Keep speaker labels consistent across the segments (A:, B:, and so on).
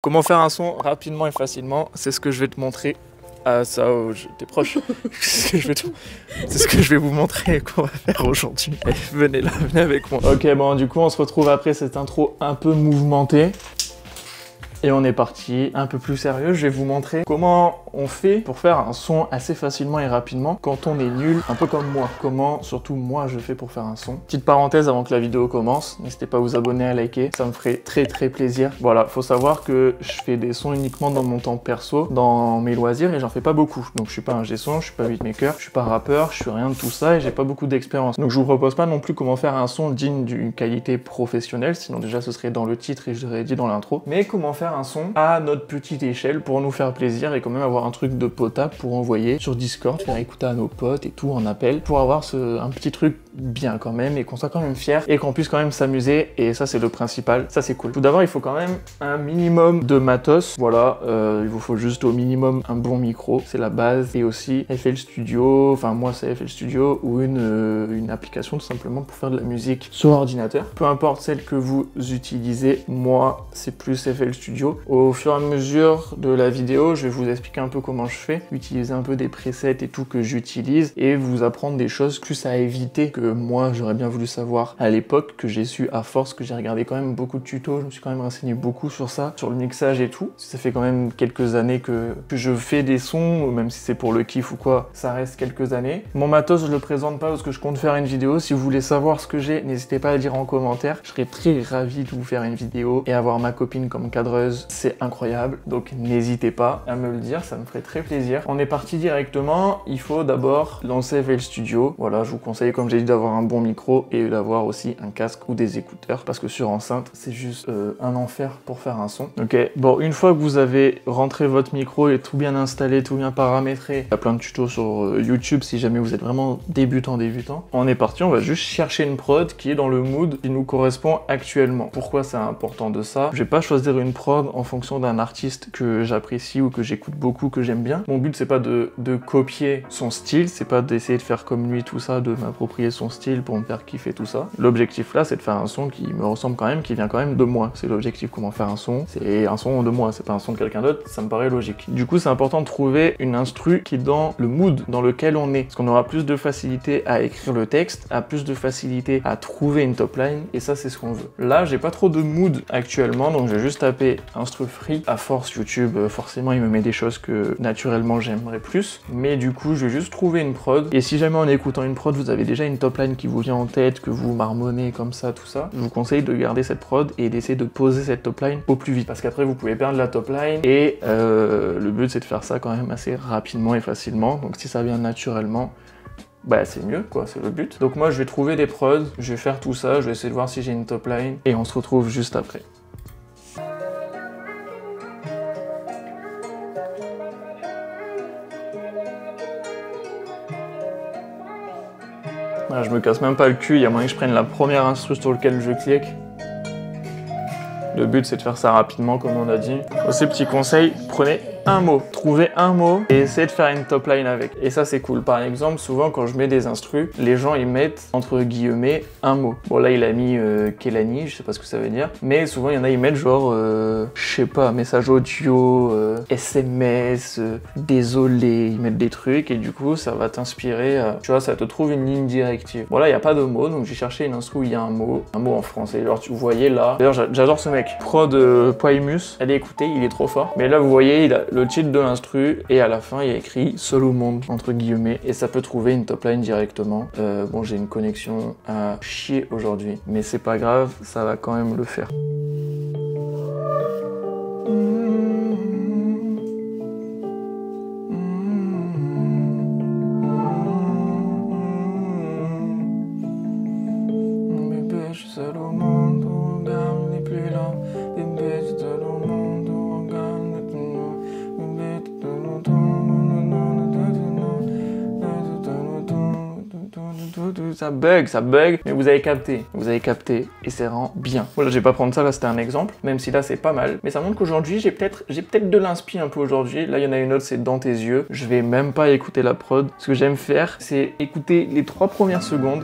A: Comment faire un son rapidement et facilement, c'est ce que je vais te montrer. Ah ça, oh, t'es proche. C'est ce que je vais vous montrer qu'on va faire aujourd'hui. Allez, venez là, venez avec moi. Ok, bon, du coup, on se retrouve après cette intro un peu mouvementée. Et on est parti, un peu plus sérieux, je vais vous montrer comment on fait pour faire un son assez facilement et rapidement quand on est nul, un peu comme moi. Comment, surtout moi, je fais pour faire un son. Petite parenthèse avant que la vidéo commence, n'hésitez pas à vous abonner, à liker, ça me ferait très plaisir. Voilà, faut savoir que je fais des sons uniquement dans mon temps perso, dans mes loisirs, et j'en fais pas beaucoup. Donc je suis pas ingé son, je suis pas beatmaker, je suis pas rappeur, je suis rien de tout ça, et j'ai pas beaucoup d'expérience. Donc je vous propose pas non plus comment faire un son digne d'une qualité professionnelle, sinon déjà ce serait dans le titre et je l'aurais dit dans l'intro, mais comment faire un son à notre petite échelle pour nous faire plaisir et quand même avoir un truc de potable pour envoyer sur Discord, faire écouter à nos potes et tout en appel, pour avoir un petit truc bien quand même et qu'on soit quand même fier et qu'on puisse quand même s'amuser, et ça c'est le principal, ça c'est cool. Tout d'abord il faut quand même un minimum de matos, voilà, il vous faut juste au minimum un bon micro, c'est la base, et aussi FL Studio, enfin moi c'est FL Studio ou une application tout simplement pour faire de la musique sur ordinateur, peu importe celle que vous utilisez, moi c'est plus FL Studio. Au fur et à mesure de la vidéo, je vais vous expliquer un peu comment je fais, utiliser un peu des presets et tout que j'utilise, et vous apprendre des choses plus à éviter que moi j'aurais bien voulu savoir à l'époque, que j'ai su à force, que j'ai regardé quand même beaucoup de tutos, je me suis quand même renseigné beaucoup sur ça, sur le mixage et tout. Ça fait quand même quelques années que je fais des sons, même si c'est pour le kiff ou quoi, ça reste quelques années. Mon matos je le présente pas parce que je compte faire une vidéo, si vous voulez savoir ce que j'ai, n'hésitez pas à le dire en commentaire, je serais très ravi de vous faire une vidéo et avoir ma copine comme cadreuse, c'est incroyable, donc n'hésitez pas à me le dire, ça me ferait très plaisir. On est parti directement, il faut d'abord lancer FL Studio, voilà, je vous conseille comme j'ai dit d'avoir un bon micro et d'avoir aussi un casque ou des écouteurs, parce que sur enceinte c'est juste un enfer pour faire un son. Ok, bon, une fois que vous avez rentré votre micro et tout bien installé, tout bien paramétré, il y a plein de tutos sur YouTube si jamais vous êtes vraiment débutant, on est parti, on va juste chercher une prod qui est dans le mood qui nous correspond actuellement. Pourquoi c'est important de ça? Je vais pas choisir une prod en fonction d'un artiste que j'apprécie ou que j'écoute beaucoup, que j'aime bien. Mon but c'est pas de copier son style, c'est pas d'essayer de faire comme lui tout ça, de m'approprier son style pour me faire kiffer tout ça. L'objectif là c'est de faire un son qui me ressemble quand même, qui vient quand même de moi. C'est l'objectif, comment faire un son, c'est un son de moi, c'est pas un son de quelqu'un d'autre, ça me paraît logique. Du coup c'est important de trouver une instru qui est dans le mood dans lequel on est, parce qu'on aura plus de facilité à écrire le texte, a plus de facilité à trouver une top line, et ça c'est ce qu'on veut. Là j'ai pas trop de mood actuellement, donc je vais juste taper instru free. À force YouTube forcément il me met des choses que naturellement j'aimerais plus, mais du coup je vais juste trouver une prod, et si jamais en écoutant une prod vous avez déjà une top line qui vous vient en tête, que vous marmonnez comme ça tout ça, je vous conseille de garder cette prod et d'essayer de poser cette top line au plus vite, parce qu'après vous pouvez perdre la top line, et le but c'est de faire ça quand même assez rapidement et facilement, donc si ça vient naturellement, bah c'est mieux quoi, c'est le but. Donc moi je vais trouver des prods, je vais faire tout ça, je vais essayer de voir si j'ai une top line, et on se retrouve juste après. Voilà, je me casse même pas le cul, il y a moyen que je prenne la première instru sur laquelle je clique. Le but c'est de faire ça rapidement comme on a dit. Aussi petit conseil, prenez un mot, trouvez un mot et essayez de faire une top line avec. Et ça c'est cool. Par exemple, souvent quand je mets des instrus, les gens ils mettent entre guillemets un mot. Bon là il a mis Kelani, je sais pas ce que ça veut dire, mais souvent il y en a ils mettent genre je sais pas, message audio, SMS, désolé, ils mettent des trucs, et du coup ça va t'inspirer, tu vois, ça te trouve une ligne directive. Bon là il n'y a pas de mot, donc j'ai cherché une instru où il y a un mot en français. Alors vous voyez là, d'ailleurs j'adore ce mec, prod Poimus, allez écouter, il est trop fort. Mais là vous voyez, il a le titre de l'instru et à la fin il y a écrit seul au monde entre guillemets, et ça peut trouver une top line directement. Bon j'ai une connexion à chier aujourd'hui, mais c'est pas grave, ça va quand même le faire. Ça bug, mais vous avez capté, et c'est vraiment bien. Voilà, je vais pas prendre ça, là c'était un exemple, même si là c'est pas mal, mais ça montre qu'aujourd'hui j'ai peut-être de l'inspi un peu aujourd'hui. Là il y en a une autre, c'est Dans tes yeux, je vais même pas écouter la prod. Ce que j'aime faire, c'est écouter les 3 premières secondes,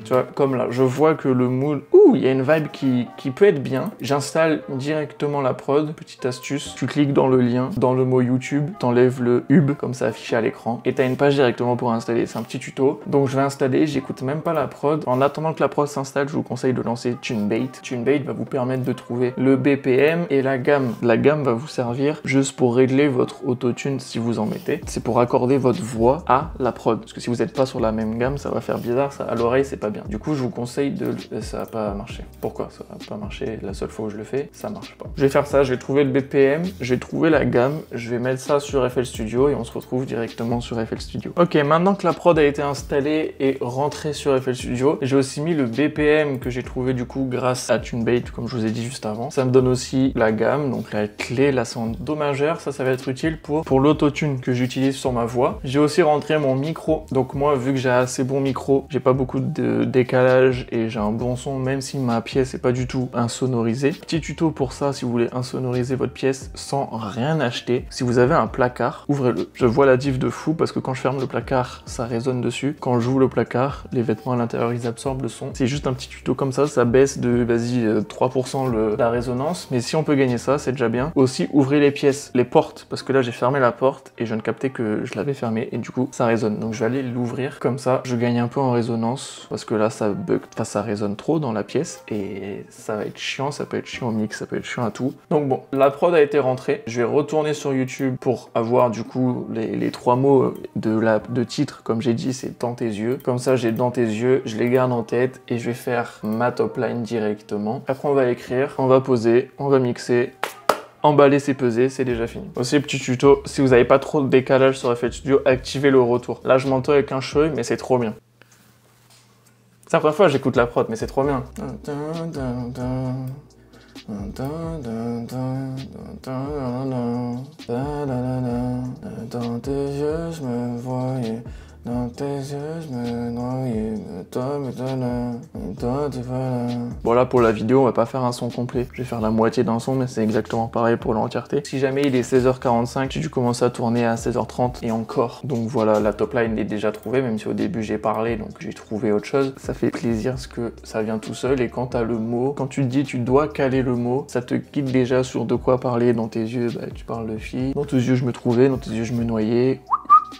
A: Tu vois, comme là, je vois que le mood, il y a une vibe qui peut être bien. J'installe directement la prod. Petite astuce, tu cliques dans le lien, dans le mot YouTube, t'enlèves le hub, comme ça affiché à l'écran, et t'as une page directement pour installer. C'est un petit tuto. Donc je vais installer, j'écoute même pas la prod. En attendant que la prod s'installe, je vous conseille de lancer TuneBait. TuneBait va vous permettre de trouver le BPM et la gamme. La gamme va vous servir juste pour régler votre autotune si vous en mettez. C'est pour accorder votre voix à la prod. Parce que si vous n'êtes pas sur la même gamme, ça va faire bizarre, ça à l'oreille c'est pas bien. Du coup je vous conseille de... Ça va pas marcher. Pourquoi ça va pas marcher? La seule fois où je le fais, ça marche pas. Je vais faire ça, je vais trouver le BPM, je vais trouver la gamme, je vais mettre ça sur FL Studio et on se retrouve directement sur FL Studio. Ok, maintenant que la prod a été installée et rentrée sur FL Studio, j'ai aussi mis le BPM que j'ai trouvé du coup grâce à TuneBait, comme je vous ai dit juste avant. Ça me donne aussi la gamme, donc la clé, là c'est en do majeur, ça va être utile pour l'autotune que j'utilise sur ma voix. J'ai aussi rentré mon micro, donc moi vu que j'ai assez bon micro, j'ai pas beaucoup de décalage et j'ai un bon son, même si ma pièce est pas du tout insonorisée. Petit tuto pour ça, si vous voulez insonoriser votre pièce sans rien acheter, si vous avez un placard, ouvrez-le. Je vois la diff de fou parce que quand je ferme le placard, ça résonne dessus. Quand j'ouvre le placard, les vêtements à l'intérieur, ils absorbent le son. C'est juste un petit tuto comme ça baisse de, vas-y, 3% la résonance, mais si on peut gagner ça, c'est déjà bien. Aussi, ouvrez les pièces, les portes, parce que là, j'ai fermé la porte et je viens de capter que je l'avais fermée et du coup, ça résonne. Donc, je vais aller l'ouvrir. Comme ça, je gagne un peu en résonance parce que là, ça bug, enfin, ça résonne trop dans la pièce et ça va être chiant, ça peut être chiant au mix, ça peut être chiant à tout. Donc bon, la prod a été rentrée. Je vais retourner sur YouTube pour avoir du coup les 3 mots de titre, comme j'ai dit, c'est dans tes yeux. Comme ça, j'ai dans tes yeux, je les garde en tête et je vais faire ma top line directement. Après, on va écrire, on va poser, on va mixer. Emballer, c'est peser, c'est déjà fini. Aussi, petit tuto, si vous n'avez pas trop de décalage sur FL Studio, activez le retour. Là, je m'entends avec un cheveu, mais c'est trop bien. C'est la première fois que j'écoute la prod, mais c'est trop bien. Dans tes yeux, je me voyais. Dans tes yeux, je me noyais, Bon là pour la vidéo on va pas faire un son complet, je vais faire la moitié d'un son mais c'est exactement pareil pour l'entièreté. Si jamais il est 16h45, j'ai dû commencer à tourner à 16h30 et encore. Donc voilà, la top line est déjà trouvée, même si au début j'ai parlé donc j'ai trouvé autre chose. Ça fait plaisir parce que ça vient tout seul et quand t'as le mot, quand tu te dis tu dois caler le mot, ça te guide déjà sur de quoi parler. Dans tes yeux, bah, tu parles de filles, dans tes yeux je me trouvais, dans tes yeux je me noyais.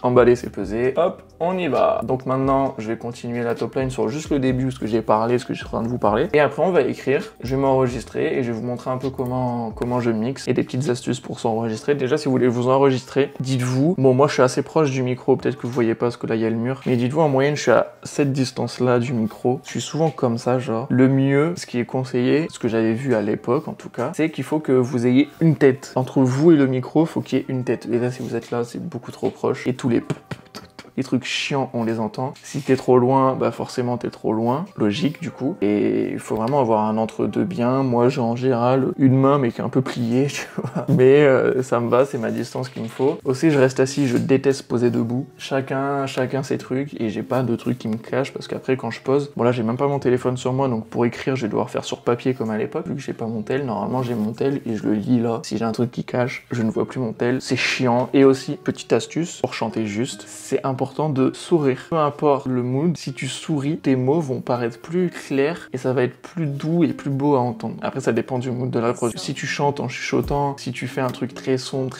A: Emballer, c'est peser. Hop, on y va. Donc maintenant, je vais continuer la top line sur juste le début, ce que j'ai parlé, ce que je suis en train de vous parler. Et après, on va écrire. Je vais m'enregistrer et je vais vous montrer un peu comment je mixe et des petites astuces pour s'enregistrer. Déjà, si vous voulez vous enregistrer, dites-vous, bon, moi, je suis assez proche du micro. Peut-être que vous voyez pas parce que là, il y a le mur. Mais dites-vous, en moyenne, je suis à cette distance-là du micro. Je suis souvent comme ça, genre. Le mieux, ce qui est conseillé, ce que j'avais vu à l'époque, en tout cas, c'est qu'il faut que vous ayez une tête. Entre vous et le micro, il faut qu'il y ait une tête. Et là, si vous êtes là, c'est beaucoup trop proche. Et tous les trucs chiants, on les entend. Si t'es trop loin, bah forcément t'es trop loin. Logique, du coup. Et il faut vraiment avoir un entre-deux bien. Moi, j'ai en général une main, mais qui est un peu pliée, tu vois. Mais ça me va, c'est ma distance qu'il me faut. Aussi, je reste assis, je déteste poser debout. Chacun ses trucs. Et j'ai pas de trucs qui me cachent, parce qu'après, quand je pose, bon là, j'ai même pas mon téléphone sur moi, donc pour écrire, je vais devoir faire sur papier comme à l'époque. Vu que j'ai pas mon tel, normalement, j'ai mon tel et je le lis là. Si j'ai un truc qui cache, je ne vois plus mon tel. C'est chiant. Et aussi, petite astuce, pour chanter juste, c'est important de sourire. Peu importe le mood, si tu souris, tes mots vont paraître plus clairs et ça va être plus doux et plus beau à entendre. Après, ça dépend du mood de la prod. Si tu chantes en chuchotant, si tu fais un truc très sombre,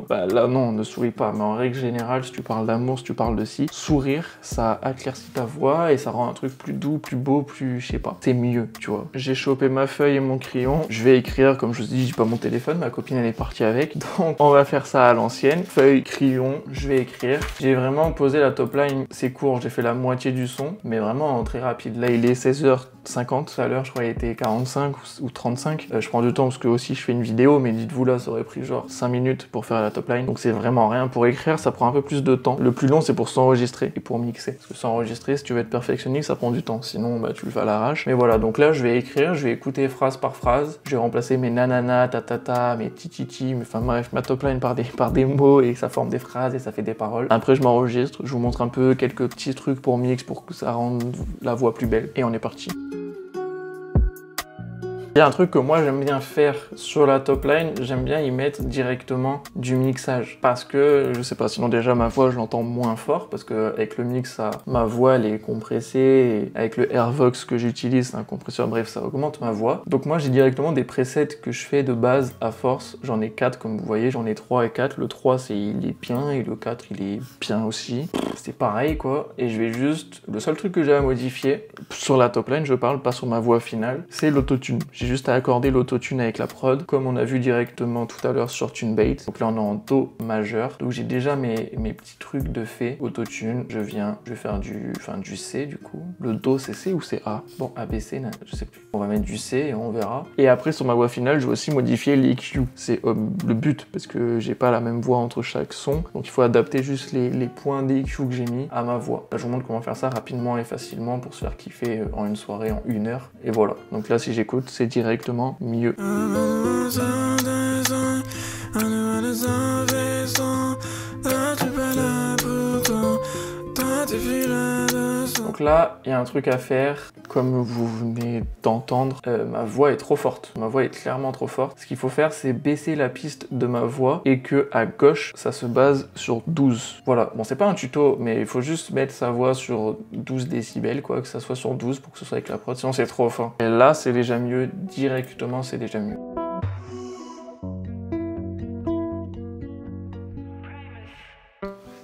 A: bah là non, ne souris pas. Mais en règle générale, si tu parles d'amour, si tu parles de ci, sourire, ça éclaircit ta voix et ça rend un truc plus doux, plus beau, plus, je sais pas. C'est mieux, tu vois. J'ai chopé ma feuille et mon crayon. Je vais écrire, comme je vous dis, j'ai pas mon téléphone, ma copine elle est partie avec. Donc on va faire ça à l'ancienne. Feuille, crayon, je vais écrire. J'ai vraiment posé la top line, c'est court, j'ai fait la moitié du son, mais vraiment très rapide. Là, il est 16h50, tout à l'heure, je crois qu'il était 45 ou 35. Je prends du temps parce que aussi je fais une vidéo, mais dites-vous là, ça aurait pris genre 5 minutes pour faire la top line. Donc c'est vraiment rien. Pour écrire, ça prend un peu plus de temps. Le plus long, c'est pour s'enregistrer et pour mixer. Parce que s'enregistrer, si tu veux être perfectionniste, ça prend du temps. Sinon, bah tu le fais à l'arrache. Mais voilà, donc là, je vais écrire, je vais écouter phrase par phrase. Je vais remplacer mes nanana, tatata, mes tititi, enfin bref, ma top line par des mots et ça forme des phrases et ça fait des paroles. Après, je m'enregistre, je vous montre un peu quelques petits trucs pour mix pour que ça rende la voix plus belle. Et on est parti. Il y a un truc que moi j'aime bien faire sur la top line, j'aime bien y mettre directement du mixage. Parce que, je sais pas, sinon déjà ma voix je l'entends moins fort, parce que avec le mix, ma voix elle est compressée, et avec le Airvox que j'utilise, c'est un compresseur, bref, ça augmente ma voix. Donc moi j'ai directement des presets que je fais de base à force, j'en ai 4 comme vous voyez, j'en ai 3 et 4. Le 3 il est bien, et le 4 il est bien aussi. C'est pareil quoi, et je vais juste, le seul truc que j'ai à modifier, sur la top line je parle, pas sur ma voix finale, c'est l'autotune. J'ai juste à accorder l'autotune avec la prod, comme on a vu directement tout à l'heure sur TuneBait. Donc là on est en Do majeur, donc j'ai déjà mes petits trucs de fait. Autotune, je vais faire du C du coup. Le Do c'est C ou c'est A? Bon, A, B, C, je sais plus. On va mettre du C et on verra. Et après sur ma voix finale, je vais aussi modifier l'EQ. C'est le but, parce que j'ai pas la même voix entre chaque son, donc il faut adapter juste les points d'EQ que j'ai mis à ma voix. Là je vous montre comment faire ça rapidement et facilement pour se faire kiffer en une soirée, en 1 heure. Et voilà. Donc là si j'écoute, c'est directement mieux. Donc là, il y a un truc à faire, comme vous venez d'entendre, ma voix est trop forte. Ma voix est clairement trop forte. Ce qu'il faut faire, c'est baisser la piste de ma voix et que à gauche, ça se base sur 12. Voilà, bon, c'est pas un tuto, mais il faut juste mettre sa voix sur 12 décibels, quoi, que ça soit sur 12 pour que ce soit avec la prod, sinon c'est trop fort. Et là, c'est déjà mieux, directement, c'est déjà mieux.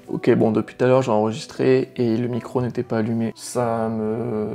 A: Ok, bon, depuis tout à l'heure, j'ai enregistré et le micro n'était pas allumé. Ça me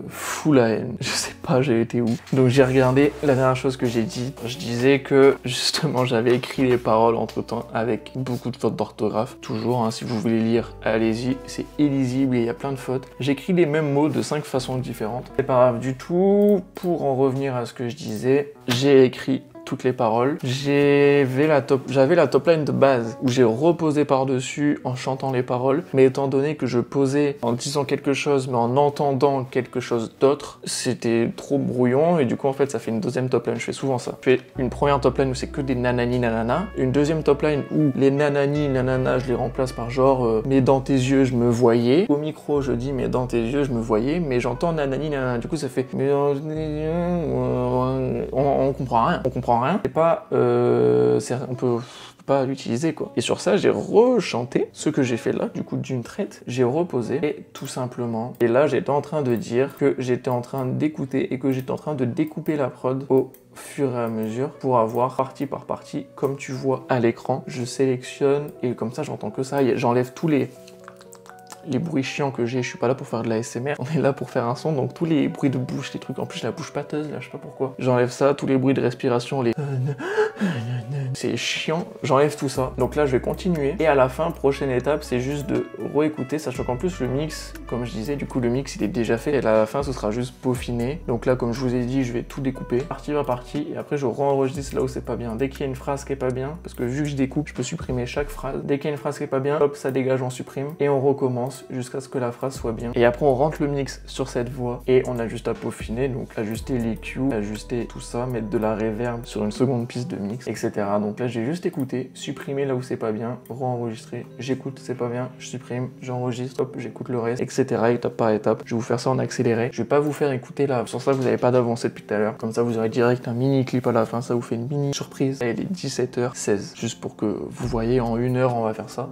A: fout la haine. Je sais pas, j'ai été où. Donc j'ai regardé la dernière chose que j'ai dit. Je disais que, justement, j'avais écrit les paroles entre-temps avec beaucoup de fautes d'orthographe. Toujours, hein, si vous voulez lire, allez-y. C'est illisible et il y a plein de fautes. J'écris les mêmes mots de 5 façons différentes. C'est pas grave du tout. Pour en revenir à ce que je disais, j'ai écrit toutes les paroles. J'avais la top line de base où j'ai reposé par-dessus en chantant les paroles, mais étant donné que je posais en disant quelque chose mais en entendant quelque chose d'autre, c'était trop brouillon et du coup en fait ça fait une deuxième top line. Je fais souvent ça. Je fais une première top line où c'est que des nanani nanana, une deuxième top line où les nanani nanana je les remplace par genre mais dans tes yeux je me voyais. Au micro je dis mais dans tes yeux je me voyais, mais j'entends nanani nanana, du coup ça fait mais dans tes yeux on comprend rien. On comprend rien. C'est pas on peut pas l'utiliser quoi. Et sur ça, j'ai rechanté ce que j'ai fait là, du coup d'une traite, j'ai reposé et tout simplement. Et là, j'étais en train de dire que j'étais en train d'écouter et que j'étais en train de découper la prod au fur et à mesure pour avoir partie par partie, comme tu vois à l'écran. Je sélectionne et comme ça, j'entends que ça. J'enlève tous les bruits chiants que j'ai, je suis pas là pour faire de la ASMR, on est là pour faire un son, donc tous les bruits de bouche, les trucs, en plus j'ai la bouche pâteuse là, je sais pas pourquoi. J'enlève ça, tous les bruits de respiration, les c'est chiant, j'enlève tout ça. Donc là je vais continuer, et à la fin, prochaine étape, c'est juste de réécouter, sachant qu'en plus le mix, comme je disais, du coup le mix il est déjà fait, et à la fin ce sera juste peaufiné. Donc là comme je vous ai dit, je vais tout découper, partie par partie, et après je re-enregistre là où c'est pas bien. Dès qu'il y a une phrase qui est pas bien, parce que vu que je découpe, je peux supprimer chaque phrase. Dès qu'il y a une phrase qui est pas bien, hop, ça dégage, on supprime, et on recommence jusqu'à ce que la phrase soit bien. Et après on rentre le mix sur cette voix et on a juste à peaufiner, donc ajuster l'EQ, ajuster tout ça, mettre de la reverb sur une seconde piste de mix, etc. Donc là j'ai juste écouté, supprimer là où c'est pas bien, re-enregistrer, j'écoute, c'est pas bien, je supprime, j'enregistre, hop, j'écoute le reste, etc. étape par étape. Je vais vous faire ça en accéléré. Je vais pas vous faire écouter là, sur ça vous n'avez pas d'avancée depuis tout à l'heure. Comme ça vous aurez direct un mini clip à la fin, ça vous fait une mini surprise. Là, il est 17h16, juste pour que vous voyez en 1 heure on va faire ça.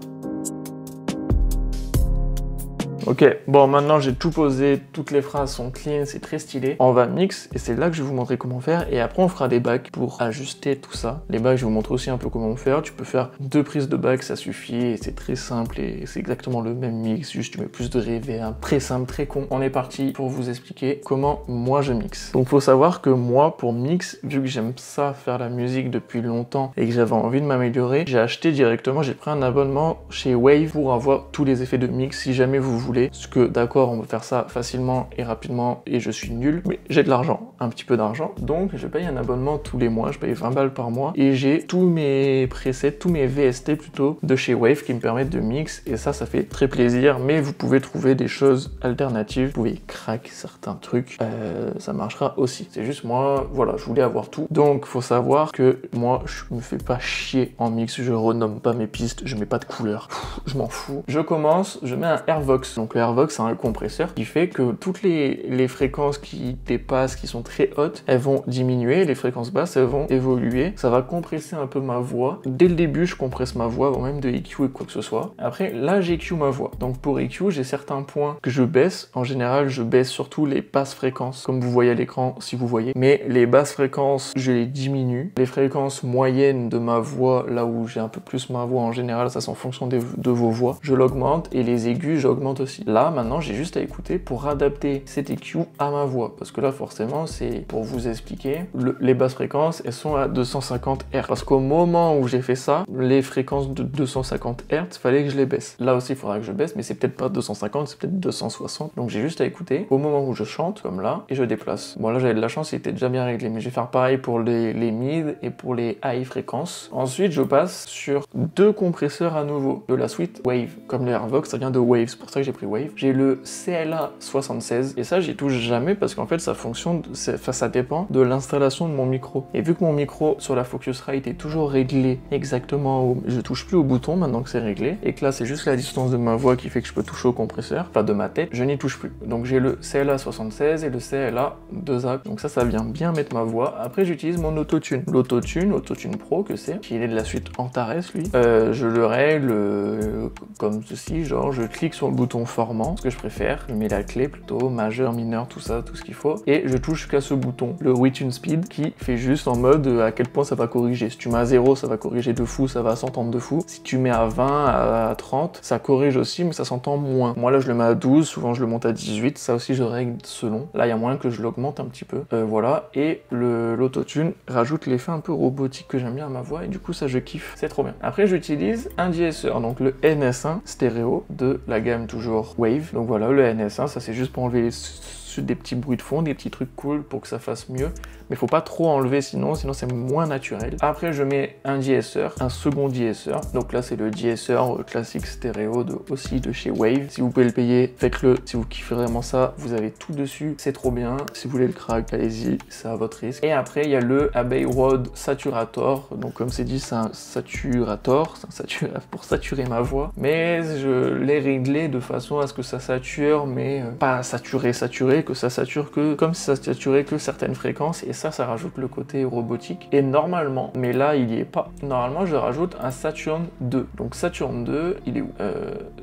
A: Ok, bon maintenant j'ai tout posé, toutes les phrases sont clean, c'est très stylé. On va mix et c'est là que je vais vous montrer comment faire et après on fera des bacs pour ajuster tout ça. Les bacs je vais vous montrer aussi un peu comment faire. Tu peux faire 2 prises de bacs, ça suffit et c'est très simple et c'est exactement le même mix, juste tu mets plus de reverb, très simple, très con. On est parti pour vous expliquer comment moi je mixe. Donc faut savoir que moi pour mix, vu que j'aime ça faire la musique depuis longtemps et que j'avais envie de m'améliorer, j'ai acheté directement, j'ai pris un abonnement chez Wave pour avoir tous les effets de mix si jamais vous voulez. Parce que d'accord, on peut faire ça facilement et rapidement et je suis nul, mais j'ai de l'argent, un petit peu d'argent, donc je paye un abonnement tous les mois, je paye 20 balles par mois et j'ai tous mes presets, tous mes VST plutôt de chez Wave qui me permettent de mix et ça fait très plaisir, mais vous pouvez trouver des choses alternatives, vous pouvez crack certains trucs, ça marchera aussi. C'est juste moi, voilà, je voulais avoir tout, donc faut savoir que moi je me fais pas chier en mix, je renomme pas mes pistes, je mets pas de couleur, je m'en fous. Je commence, je mets un Airvox. Donc le Airvox, c'est un compresseur qui fait que toutes les fréquences qui dépassent, qui sont très hautes, elles vont diminuer, les fréquences basses, elles vont évoluer. Ça va compresser un peu ma voix. Dès le début, je compresse ma voix avant même de EQ et quoi que ce soit. Après, là, j'EQ ma voix. Donc pour EQ, j'ai certains points que je baisse. En général, je baisse surtout les basses fréquences, comme vous voyez à l'écran, si vous voyez. Mais les basses fréquences, je les diminue. Les fréquences moyennes de ma voix, là où j'ai un peu plus ma voix en général, ça c'est en fonction de vos voix, je l'augmente. Et les aigus, j'augmente aussi. Là, maintenant, j'ai juste à écouter pour adapter cet EQ à ma voix. Parce que là, forcément, c'est pour vous expliquer, les basses fréquences, elles sont à 250 Hz. Parce qu'au moment où j'ai fait ça, les fréquences de 250 Hz, fallait que je les baisse. Là aussi, il faudra que je baisse, mais c'est peut-être pas 250, c'est peut-être 260. Donc j'ai juste à écouter au moment où je chante, comme là, et je déplace. Bon, là, j'avais de la chance, il était déjà bien réglé, mais je vais faire pareil pour les mid et pour les high fréquences. Ensuite, je passe sur deux compresseurs à nouveau de la suite Wave. Comme le Airvox, ça vient de Wave, c'est pour ça que j'ai pris Wave. J'ai le CLA76, et ça, j'y touche jamais parce qu'en fait, ça dépend de l'installation de mon micro. Et vu que mon micro sur la Focusrite est toujours réglé exactement je touche plus au bouton maintenant que c'est réglé, et que là, c'est juste la distance de ma voix qui fait que je peux toucher au compresseur, enfin de ma tête, je n'y touche plus. Donc j'ai le CLA76 et le CLA2A. Donc ça vient bien mettre ma voix. Après, j'utilise mon autotune. L'autotune Pro, que c'est, qui est de la suite Antares, lui. Je le règle comme ceci, genre je clique sur le bouton formant, ce que je préfère, je mets la clé plutôt, majeur, mineur, tout ça, tout ce qu'il faut, et je touche qu'à ce bouton, le retune speed, qui fait juste en mode à quel point ça va corriger. Si tu mets à 0, ça va corriger de fou, ça va s'entendre de fou. Si tu mets à 20, à 30, ça corrige aussi, mais ça s'entend moins. Moi là, je le mets à 12, souvent je le monte à 18, ça aussi je règle selon. Là, il y a moyen que je l'augmente un petit peu. Voilà, et l'autotune rajoute l'effet un peu robotique que j'aime bien à ma voix, et du coup ça je kiffe, c'est trop bien. Après, j'utilise un DSR, donc le NS1 stéréo de la gamme toujours Wave. Donc voilà, le NS1, ça c'est juste pour enlever des petits bruits de fond, des petits trucs cool pour que ça fasse mieux, mais faut pas trop enlever sinon c'est moins naturel. Après, je mets un DSR, un second DSR, donc là c'est le DSR classique stéréo aussi de chez Wave. Si vous pouvez le payer, faites-le. Si vous kiffez vraiment ça, vous avez tout dessus, c'est trop bien. Si vous voulez le crack, allez-y, c'est à votre risque. Et après, il y a le Abbey Road Saturator, donc comme c'est dit, c'est un saturator, pour saturer ma voix, mais je l'ai réglé de façon à ce que ça sature, mais pas saturé, que ça sature comme si ça saturait que certaines fréquences, et ça rajoute le côté robotique. Et normalement, mais là il y est pas, normalement je rajoute un Saturn 2. Donc Saturn 2, il est où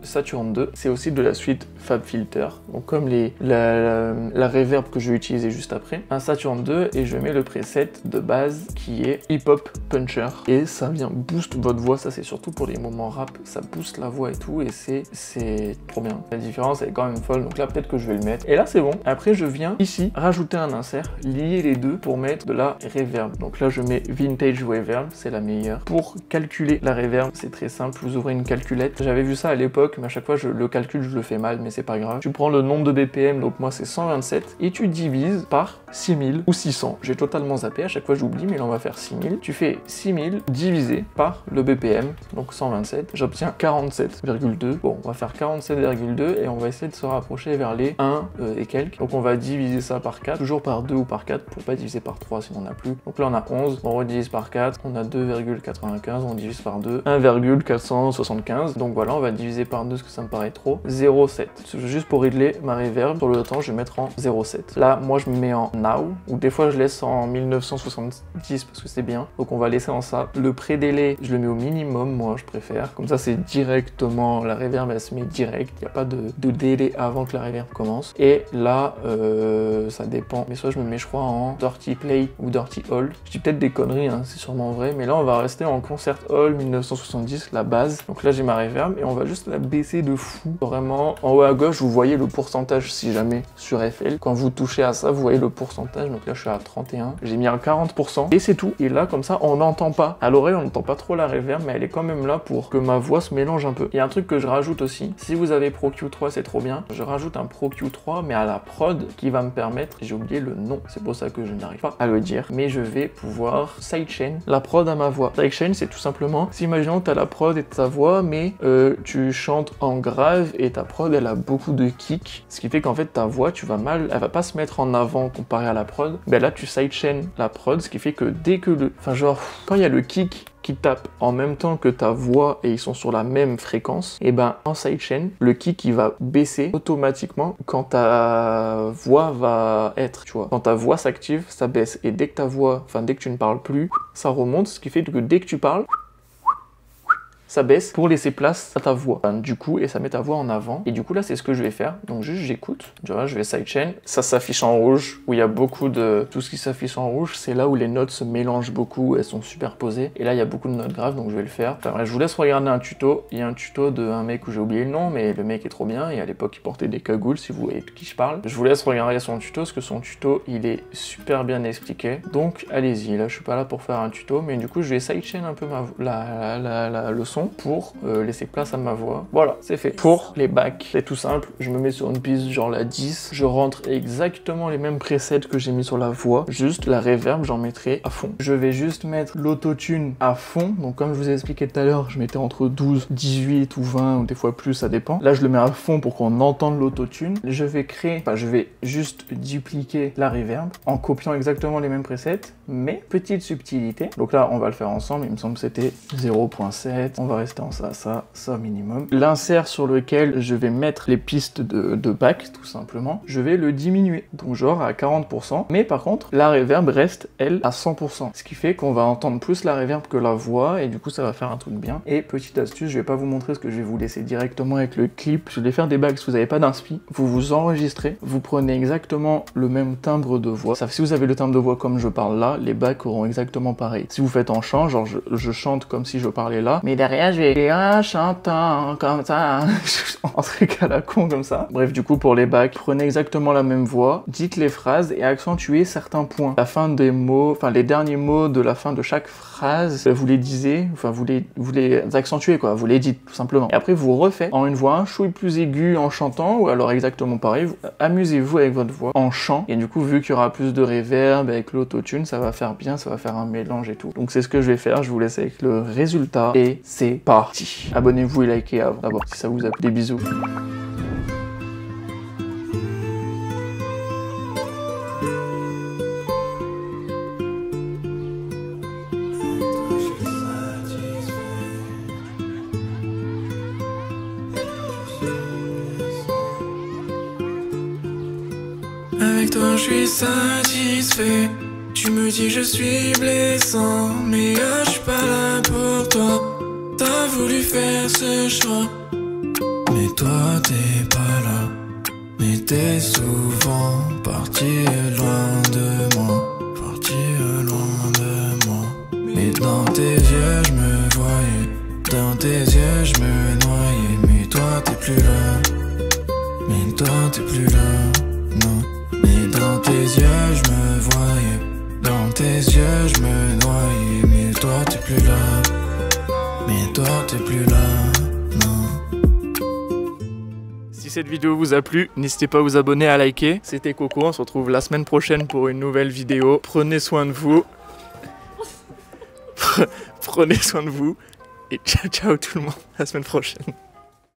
A: Saturn 2, c'est aussi de la suite FabFilter, donc comme la reverb que je vais utiliser juste après. Un Saturn 2, et je mets le preset de base qui est Hip Hop Puncher, et ça vient boost votre voix. Ça c'est surtout pour les moments rap, ça booste la voix et tout, et c'est trop bien. La différence elle est quand même folle, donc là peut-être que je vais le mettre. Et là c'est bon. Après, je viens ici rajouter un insert, lier les deux pour mettre de la reverb. Donc là, je mets Vintage Reverb, c'est la meilleure. Pour calculer la reverb, c'est très simple, vous ouvrez une calculette. J'avais vu ça à l'époque, mais à chaque fois, le calcul, je le fais mal, mais c'est pas grave. Tu prends le nombre de BPM, donc moi, c'est 127, et tu divises par 6000 ou 600. J'ai totalement zappé, à chaque fois, j'oublie, mais là, on va faire 6000. Tu fais 6000 divisé par le BPM, donc 127. J'obtiens 47,2. Bon, on va faire 47,2 et on va essayer de se rapprocher vers les 1 et quelques. Donc on va diviser ça par 4, toujours par 2 ou par 4 pour pas diviser par 3 si on n'a plus. Donc là on a 11, on redivise par 4, on a 2,95, on divise par 2, 1,475. Donc voilà, on va diviser par 2 parce que ça me paraît trop. 0,7. Juste pour régler ma reverb, sur le temps je vais mettre en 0,7. Là moi je me mets en now, ou des fois je laisse en 1970 parce que c'est bien. Donc on va laisser en ça. Le pré-délai, je le mets au minimum, moi je préfère. Comme ça c'est directement, la reverb elle se met direct, il n'y a pas de délai avant que la reverb commence. Et là, ça dépend. Mais soit je me mets, je crois, en Dirty Play ou Dirty Hall. Je dis peut-être des conneries, hein, c'est sûrement vrai. Mais là, on va rester en Concert Hall 1970, la base. Donc là, j'ai ma reverb et on va juste la baisser de fou. Vraiment, en haut à gauche, vous voyez le pourcentage si jamais sur FL. Quand vous touchez à ça, vous voyez le pourcentage. Donc là, je suis à 31. J'ai mis un 40% et c'est tout. Et là, comme ça, on n'entend pas. À l'oreille, on n'entend pas trop la reverb, mais elle est quand même là pour que ma voix se mélange un peu. Il y a un truc que je rajoute aussi. Si vous avez Pro Q3, c'est trop bien. Je rajoute un Pro Q3, mais à la prod, qui va me permettre, j'ai oublié le nom, c'est pour ça que je n'arrive pas à le dire, mais je vais pouvoir sidechain la prod à ma voix. Sidechain, c'est tout simplement, si imaginons tu as la prod et ta voix, mais tu chantes en grave et ta prod elle a beaucoup de kick, ce qui fait qu'en fait ta voix, elle va pas se mettre en avant comparé à la prod. Ben là tu sidechain la prod, ce qui fait que dès que quand il y a le kick qui tapent en même temps que ta voix et ils sont sur la même fréquence, et ben en sidechain, le kick il va baisser automatiquement quand ta voix va être, tu vois. Quand ta voix s'active, ça baisse. Et dès que ta voix, enfin dès que tu ne parles plus, ça remonte, ce qui fait que dès que tu parles, ça baisse pour laisser place à ta voix. Du coup, et ça met ta voix en avant. Et du coup, là, c'est ce que je vais faire. Donc, juste, j'écoute. Tu vois, je vais sidechain. Ça s'affiche en rouge, où il y a beaucoup de... Tout ce qui s'affiche en rouge, c'est là où les notes se mélangent beaucoup, elles sont superposées. Et là, il y a beaucoup de notes graves, donc je vais le faire. Enfin, je vous laisse regarder un tuto. Il y a un tuto d'un mec où j'ai oublié le nom, mais le mec est trop bien. Et à l'époque, il portait des cagoules, si vous voyez de qui je parle. Je vous laisse regarder son tuto, parce que son tuto, il est super bien expliqué. Donc, allez-y. Là, je suis pas là pour faire un tuto, mais du coup, je vais sidechain un peu la leçon pour laisser place à ma voix. Voilà, c'est fait. Pour les bacs, c'est tout simple. Je me mets sur une piste genre la 10. Je rentre exactement les mêmes presets que j'ai mis sur la voix. Juste la reverb, j'en mettrai à fond. Je vais juste mettre l'autotune à fond. Donc comme je vous ai expliqué tout à l'heure, je mettais entre 12, 18 ou 20 ou des fois plus, ça dépend. Là, je le mets à fond pour qu'on entende l'autotune. Je vais créer, enfin je vais juste dupliquer la reverb en copiant exactement les mêmes presets, mais petite subtilité. Donc là, on va le faire ensemble. Il me semble que c'était 0.7. On va rester en ça minimum. L'insert sur lequel je vais mettre les pistes de back, tout simplement, je vais le diminuer. Donc genre à 40%. Mais par contre, la reverb reste, elle, à 100%. Ce qui fait qu'on va entendre plus la reverb que la voix, et du coup, ça va faire un truc bien. Et petite astuce, je vais pas vous montrer ce que je vais vous laisser directement avec le clip. Je vais faire des bacs si vous n'avez pas d'inspi. Vous vous enregistrez, vous prenez exactement le même timbre de voix. Si vous avez le timbre de voix comme je parle là, les bacs auront exactement pareil. Si vous faites en chant, genre je chante comme si je parlais là, mais derrière je vais un chantant comme ça, en truc à la con comme ça. Bref, du coup pour les bacs, prenez exactement la même voix, dites les phrases et accentuez certains points. La fin des mots, enfin les derniers mots de la fin de chaque phrase, vous les disiez, enfin vous les accentuez quoi, vous les dites tout simplement. Et après vous refaites en une voix un chouille plus aiguë en chantant, ou alors exactement pareil, amusez-vous avec votre voix en chant, et du coup vu qu'il y aura plus de reverb avec l'autotune, ça va faire bien, ça va faire un mélange et tout. Donc c'est ce que je vais faire, je vous laisse avec le résultat, et c'est parti. Abonnez-vous et likez avant d'abord si ça vous a plu. Des bisous.
B: Avec toi je suis satisfait. Tu me dis je suis blessant, mais je suis pas là pour toi. T'as voulu faire ce choix, mais toi t'es pas là. Mais t'es souvent parti loin de moi, parti loin de moi. Mais dans tes yeux je me voyais, dans tes yeux je me noyais. Mais toi t'es plus là, mais toi t'es plus là, non. Mais dans tes yeux je me voyais, dans tes yeux je me noyais. Mais toi t'es plus là, mais toi t'es plus là, non.
A: Si cette vidéo vous a plu, n'hésitez pas à vous abonner, à liker. C'était Coco, on se retrouve la semaine prochaine pour une nouvelle vidéo. Prenez soin de vous. Prenez soin de vous. Et ciao ciao tout le monde, à la semaine prochaine.